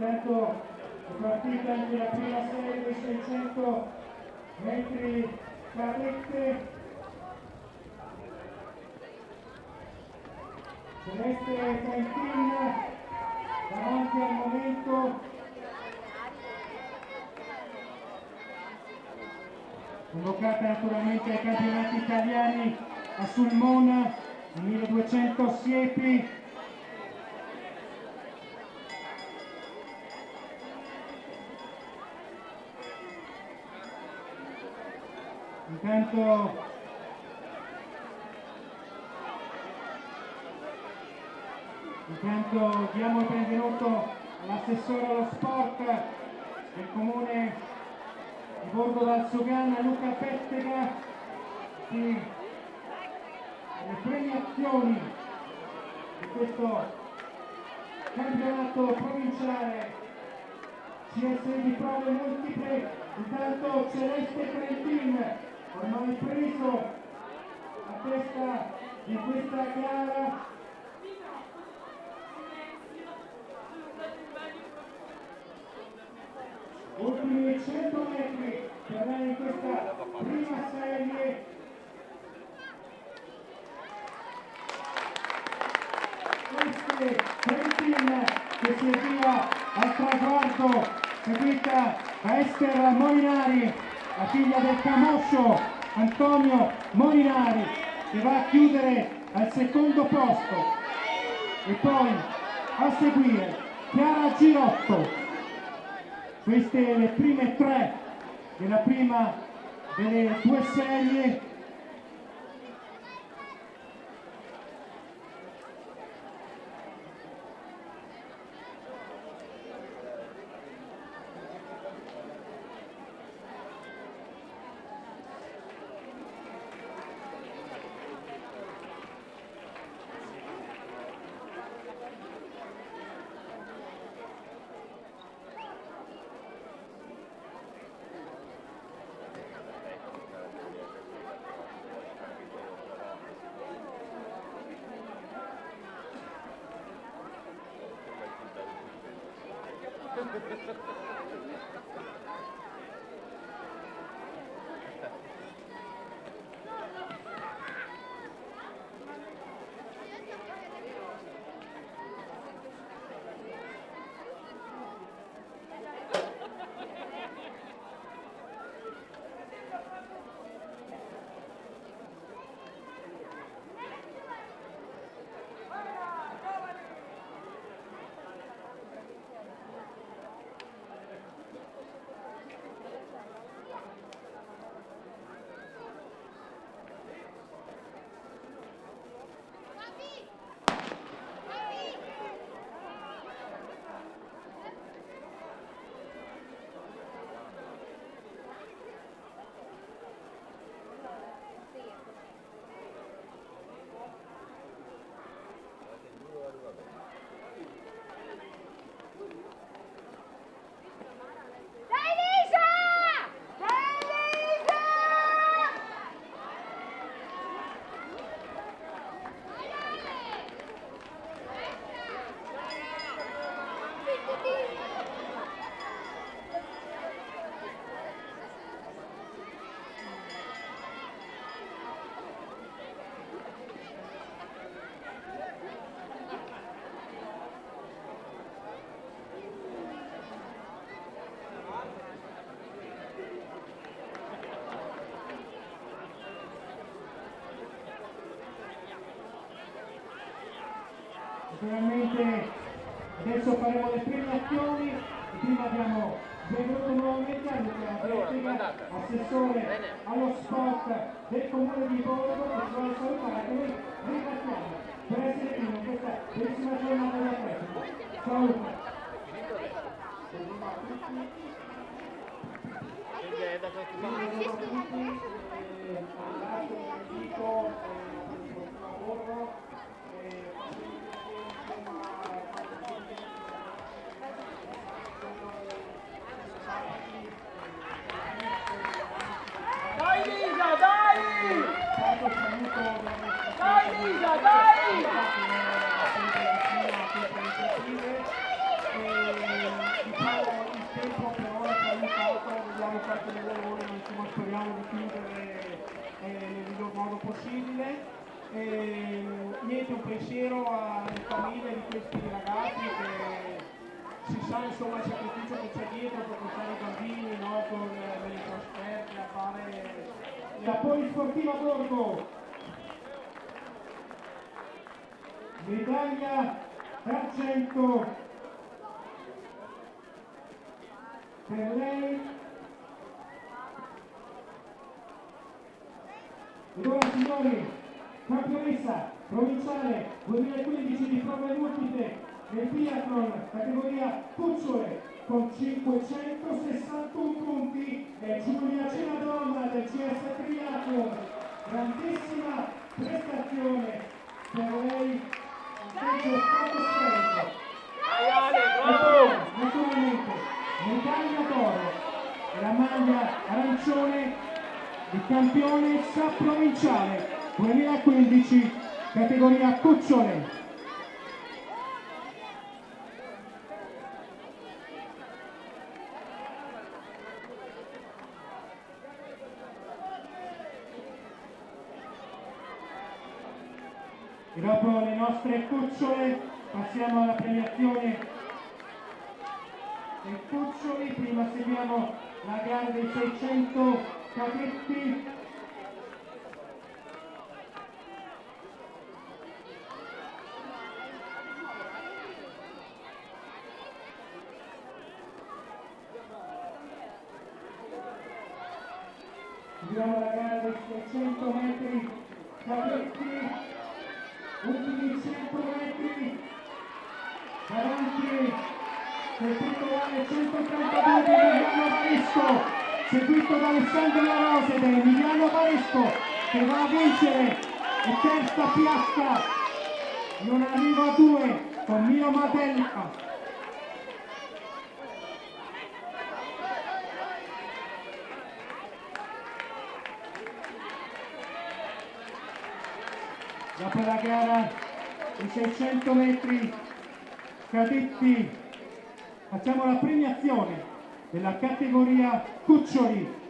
Intanto è partita anche la prima serie dei 600 metri cadette. Celeste Trentin davanti al momento. Convocata naturalmente ai campionati italiani a Sulmona, 1200 siepi. Intanto diamo il benvenuto all'assessore allo sport del comune di Borgo Valsugana, Luca Pettega, le premiazioni di questo campionato provinciale CSI di prove multiple. Intanto Celeste Trentin, ormai preso a testa di questa gara. Ultimi 100 metri per lei in questa prima serie. Celeste Trentin che si avvia al traguardo, seguita da Ester Molinari, la figlia del camoscio Antonio Molinari, che va a chiudere al secondo posto, e poi a seguire Chiara Girotto. Queste le prime tre della prima delle due serie. Naturalmente adesso faremo le premiazioni. Prima abbiamo benvenuto nuovamente a Luca Pettega, assessore allo sport del comune di Borgo, che ci vuole salutare, che noi ringraziamo per essere qui in questa bellissima giornata di atletica. Ciao Luca. Dai Lisa, dai! Dai Lisa, dai! cerchiamo di chiudere nel miglior modo possibile. Niente, un pensiero alle famiglie di questi ragazzi che si sa insomma il sacrificio che c'è dietro per portare i bambini, no, con le trasferte a fare La Polisportiva Borgo, medaglia d'argento per lei. Ed ora signori, campionessa provinciale 2015 di prove multiple nel biathlon categoria cucciole con 561 punti è Giulia Cenadonna del CS Triathlon. Grandissima prestazione per lei, tempo stratosferico. E poi, naturalmente, medaglia d'oro e la maglia arancione di campionessa provinciale 2015 categoria cucciole. E dopo le nostre cucciole passiamo alla premiazione dei cuccioli. Prima seguiamo la gara dei 600 cadetti. Seguiamo la gara dei 600 metri cadetti. Ultimi 100 metri davanti seguito dalle 132 di Emiliano Varesco, seguito da Alessandro La Rose ed Emiliano Varesco che va a vincere e terza piazza non arriva a 2 con Milo Matella. Dopo la gara di 600 metri cadetti facciamo la premiazione della categoria cuccioli